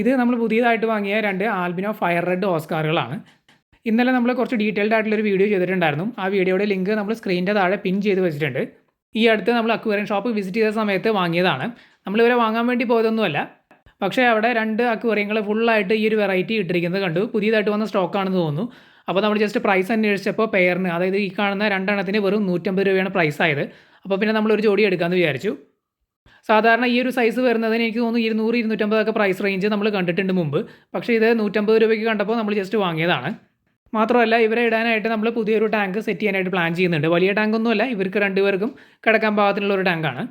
ഇത് നമ്മൾ പുതിയതായിട്ട് വാങ്ങിയ 2 ആൽബിനോ ഫയർ റെഡ് ഓസ്കാറുകളാണ്. ഇന്നലെ നമ്മൾ കുറച്ച് ഡീറ്റെയിൽഡ് ആയിട്ടുള്ളൊരു വീഡിയോ ചെയ്തിട്ടുണ്ടായിരുന്നു. ആ വീഡിയോയുടെ ലിങ്ക് നമ്മൾ സ്ക്രീനിൻ്റെ താഴെ പിൻ ചെയ്ത് വെച്ചിട്ടുണ്ട്. ഈ അടുത്ത് നമ്മൾ അക്വേറിയം ഷോപ്പ് വിസിറ്റ് ചെയ്ത സമയത്ത് വാങ്ങിയതാണ്. നമ്മളിവരെ വാങ്ങാൻ വേണ്ടി പോയതൊന്നുമല്ല. പക്ഷേ അവിടെ 2 അക്വേറിയങ്ങൾ ഫുള്ളായിട്ട് ഈ ഒരു വെറൈറ്റി ഇട്ടിരിക്കുന്നത് കണ്ടു. പുതിയതായിട്ട് വന്ന സ്റ്റോക്കാണെന്ന് തോന്നുന്നു. അപ്പോൾ നമ്മൾ ജസ്റ്റ് പ്രൈസ് അന്വേഷിച്ചപ്പോൾ പെയറിന്, അതായത് ഈ കാണുന്ന 2 എണ്ണത്തിന് വെറും 150 രൂപയാണ് പ്രൈസ് ആയത്. അപ്പോൾ പിന്നെ നമ്മളൊരു ജോഡി എടുക്കാമെന്ന് വിചാരിച്ചു. സാധാരണ ഈ ഒരു സൈസ് വരുന്നതിന് എനിക്ക് തോന്നുന്നു 200-250 ഒക്കെ പ്രൈസ് റേഞ്ച് നമ്മൾ കണ്ടിട്ടുണ്ട് മുമ്പ്. പക്ഷേ ഇത് 150 രൂപയ്ക്ക് കണ്ടപ്പോൾ നമ്മൾ ജസ്റ്റ് വാങ്ങിയതാണ്. മാത്രമല്ല ഇവരെ ഇടാനായിട്ട് നമ്മൾ പുതിയൊരു ടാങ്ക് സെറ്റ് ചെയ്യാനായിട്ട് പ്ലാൻ ചെയ്യുന്നുണ്ട്. വലിയ ടാങ്കൊന്നുമല്ല, ഇവർക്ക് 2 പേർക്കും കിടക്കാൻ പാകത്തിനുള്ള ഒരു ടാങ്കാണ്.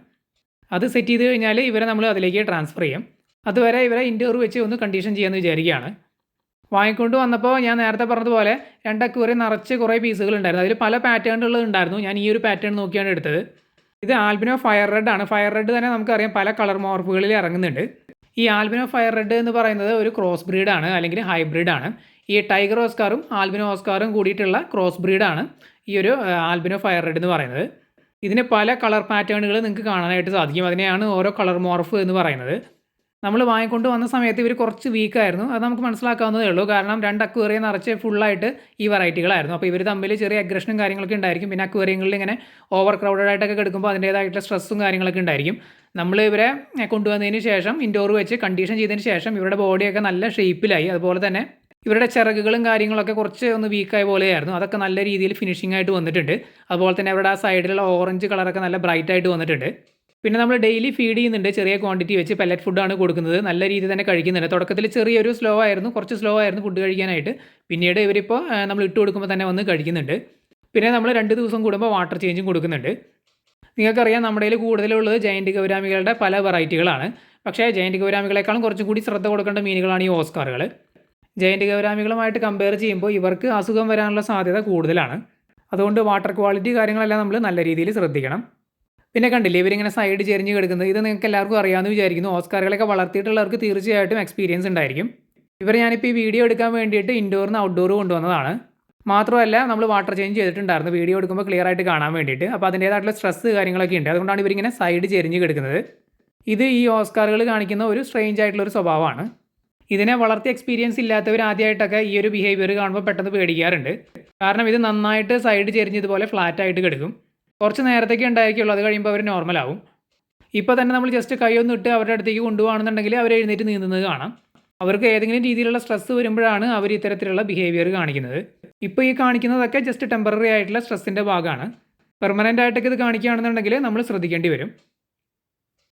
അത് സെറ്റ് ചെയ്ത് കഴിഞ്ഞാൽ ഇവരെ നമ്മൾ അതിലേക്ക് ട്രാൻസ്ഫർ ചെയ്യും. അതുവരെ ഇവരെ ഇൻഡോർ വെച്ച് ഒന്ന് കണ്ടീഷൻ ചെയ്യാമെന്ന് വിചാരിക്കുകയാണ്. വാങ്ങിക്കൊണ്ട് വന്നപ്പോൾ ഞാൻ നേരത്തെ പറഞ്ഞതുപോലെ 2 അക്വേറിയം നിറച്ച് കുറേ പീസുകൾ ഉണ്ടായിരുന്നു. അതിൽ പല പാറ്റേണുള്ളത് ഉണ്ടായിരുന്നു. ഞാൻ ഈ ഒരു പാറ്റേൺ നോക്കിയാണ് എടുത്തത്. ഇത് ആൽബിനോ ഫയർ റെഡ് ആണ്. ഫയർ റെഡ് തന്നെ നമുക്കറിയാം പല കളർ മോർഫുകളിൽ ഇറങ്ങുന്നുണ്ട്. ഈ ആൽബിനോ ഫയർ റെഡ് എന്ന് പറയുന്നത് ഒരു ക്രോസ് ബ്രീഡാണ്, അല്ലെങ്കിൽ ഹൈബ്രിഡാണ്. ഈ ടൈഗർ ഓസ്കാറും ആൽബിനോ ഓസ്കാറും കൂടിയിട്ടുള്ള ക്രോസ് ബ്രീഡാണ് ഈ ഒരു ആൽബിനോ ഫയർ റെഡ് എന്ന് പറയുന്നത്. ഇതിന് പല കളർ പാറ്റേണുകൾ നിങ്ങൾക്ക് കാണാനായിട്ട് സാധിക്കും. അതിനെയാണ് ഓരോ കളർ മോർഫ് എന്ന് പറയുന്നത്. നമ്മൾ വാങ്ങിക്കൊണ്ട് വന്ന സമയത്ത് ഇവർ കുറച്ച് വീക്കായിരുന്നു. അത് നമുക്ക് മനസ്സിലാക്കാവുന്നതേ ഉള്ളൂ. കാരണം 2 അക്വേറിയം നിറച്ച് ഫുള്ളായിട്ട് ഈ വെറൈറ്റികളായിരുന്നു. അപ്പോൾ ഇവർ തമ്മിൽ ചെറിയ അഗ്രഷനും കാര്യങ്ങളൊക്കെ ഉണ്ടായിരിക്കും. പിന്നെ അക്വേറിയങ്ങളിൽ ഇങ്ങനെ ഓവർ ക്രൗഡഡ് ആയിട്ടൊക്കെ കിടക്കുമ്പോൾ അതിൻ്റേതായിട്ടുള്ള സ്ട്രെസ്സും കാര്യങ്ങളൊക്കെ ഉണ്ടായിരിക്കും. നമ്മൾ ഇവരെ കൊണ്ടുവന്നതിന് ശേഷം ഇൻഡോർ വെച്ച് കണ്ടീഷൻ ചെയ്തതിന് ശേഷം ഇവരുടെ ബോഡിയൊക്കെ നല്ല ഷേപ്പിലായി. അതുപോലെ തന്നെ ഇവരുടെ ചിറകുകളും കാര്യങ്ങളൊക്കെ കുറച്ച് ഒന്ന് വീക്കായ പോലെയായിരുന്നു. അതൊക്കെ നല്ല രീതിയിൽ ഫിനിഷിംഗ് ആയിട്ട് വന്നിട്ടുണ്ട്. അതുപോലെ തന്നെ അവരുടെ ആ സൈഡിലുള്ള ഓറഞ്ച് കളറൊക്കെ നല്ല ബ്രൈറ്റ് ആയിട്ട് വന്നിട്ടുണ്ട്. പിന്നെ നമ്മൾ ഡെയിലി ഫീഡ് ചെയ്യുന്നുണ്ട്, ചെറിയ ക്വാണ്ടിറ്റി വെച്ച് പെല്ലറ്റ് ഫുഡാണ് കൊടുക്കുന്നത്. നല്ല രീതിയിൽ തന്നെ കഴിക്കുന്നുണ്ട്. തുടക്കത്തിൽ ചെറിയൊരു കുറച്ച് സ്ലോ ആയിരുന്നു ഫുഡ് കഴിക്കാനായിട്ട്. പിന്നീട് ഇവരിപ്പോൾ നമ്മൾ ഇട്ട് കൊടുക്കുമ്പോൾ തന്നെ വന്ന് കഴിക്കുന്നുണ്ട്. പിന്നെ നമ്മൾ 2 ദിവസം കൂടുമ്പോൾ വാട്ടർ ചേഞ്ചും കൊടുക്കുന്നുണ്ട്. നിങ്ങൾക്കറിയാം നമ്മുടെ കയ്യിൽ കൂടുതലുള്ളത് ജയൻറ്റ് ഗൗരാമികളുടെ പല വെറൈറ്റികളാണ്. പക്ഷേ ജയൻറ്റ് ഗൗരാമികളെക്കാളും കുറച്ചും കൂടി ശ്രദ്ധ കൊടുക്കേണ്ട മീനുകളാണ് ഈ ഓസ്കാറുകൾ. ജയൻറ്റ് ഗൗരാമികളുമായിട്ട് കമ്പയർ ചെയ്യുമ്പോൾ ഇവർക്ക് അസുഖം വരാനുള്ള സാധ്യത കൂടുതലാണ്. അതുകൊണ്ട് വാട്ടർ ക്വാളിറ്റി കാര്യങ്ങളെല്ലാം നമ്മൾ നല്ല രീതിയിൽ ശ്രദ്ധിക്കണം. പിന്നെ കണ്ടില്ലേ ഇവരിങ്ങനെ സൈഡ് ചെരിഞ്ഞ് കിടക്കുന്നത്, ഇത് നിങ്ങൾക്ക് എല്ലാവർക്കും അറിയാമെന്ന് വിചാരിക്കുന്നു. ഓസ്കാറുകളൊക്കെ വളർത്തിയിട്ടുള്ളവർക്ക് തീർച്ചയായിട്ടും എക്സ്പീരിയൻസ് ഉണ്ടായിരിക്കും. ഇവർ ഞാനിപ്പോൾ ഈ വീഡിയോ എടുക്കാൻ വേണ്ടിയിട്ട് ഇൻഡോറിൽ നിന്ന് ഔട്ട്ഡോർ കൊണ്ടുവന്നതാണ്. മാത്രമല്ല നമ്മൾ വാട്ടർ ചേഞ്ച് ചെയ്തിട്ടുണ്ടായിരുന്നു വീഡിയോ എടുക്കുമ്പോൾ ക്ലിയർ ആയിട്ട് കാണാൻ വേണ്ടിയിട്ട്. അപ്പോൾ അതിൻ്റേതായിട്ടുള്ള സ്ട്രെസ്സ് കാര്യങ്ങളൊക്കെ ഉണ്ട്. അതുകൊണ്ടാണ് ഇവരിങ്ങനെ സൈഡ് ചെരിഞ്ഞ് കിടക്കുന്നത്. ഇത് ഈ ഓസ്കാറുകൾ കാണിക്കുന്ന ഒരു സ്ട്രേഞ്ച് ആയിട്ടുള്ളൊരു സ്വഭാവമാണ്. ഇതിനെ വളർത്തി എക്സ്പീരിയൻസ് ഇല്ലാത്തവർ ആദ്യമായിട്ടൊക്കെ ഈ ഒരു ബിഹേവിയർ കാണുമ്പോൾ പെട്ടെന്ന് പേടിക്കാറുണ്ട്. കാരണം ഇത് നന്നായിട്ട് സൈഡ് ചെരിഞ്ഞ് ഇതുപോലെ ഫ്ലാറ്റ് ആയിട്ട് കിടക്കും. കുറച്ച് നേരത്തേക്ക് ഉണ്ടായിരിക്കുള്ളൂ, അത് കഴിയുമ്പോൾ അവർ നോർമലാവും. ഇപ്പോൾ തന്നെ നമ്മൾ ജസ്റ്റ് കൈയൊന്നും ഇട്ട് അവരുടെ അടുത്തേക്ക് കൊണ്ടുപോകുകയാണെന്നുണ്ടെങ്കിൽ അവർ എഴുന്നേറ്റ് നീന്തുന്നത് കാണാം. അവർക്ക് ഏതെങ്കിലും രീതിയിലുള്ള സ്ട്രെസ്സ് വരുമ്പോഴാണ് അവർ ഇത്തരത്തിലുള്ള ബിഹേവിയർ കാണിക്കുന്നത്. ഇപ്പോൾ ഈ കാണിക്കുന്നതൊക്കെ ജസ്റ്റ് ടെമ്പററി ആയിട്ടുള്ള സ്ട്രെസ്സിൻ്റെ ഭാഗമാണ്. പെർമനൻ്റ് ആയിട്ടൊക്കെ ഇത് കാണിക്കുകയാണെന്നുണ്ടെങ്കിൽ നമ്മൾ ശ്രദ്ധിക്കേണ്ടി വരും.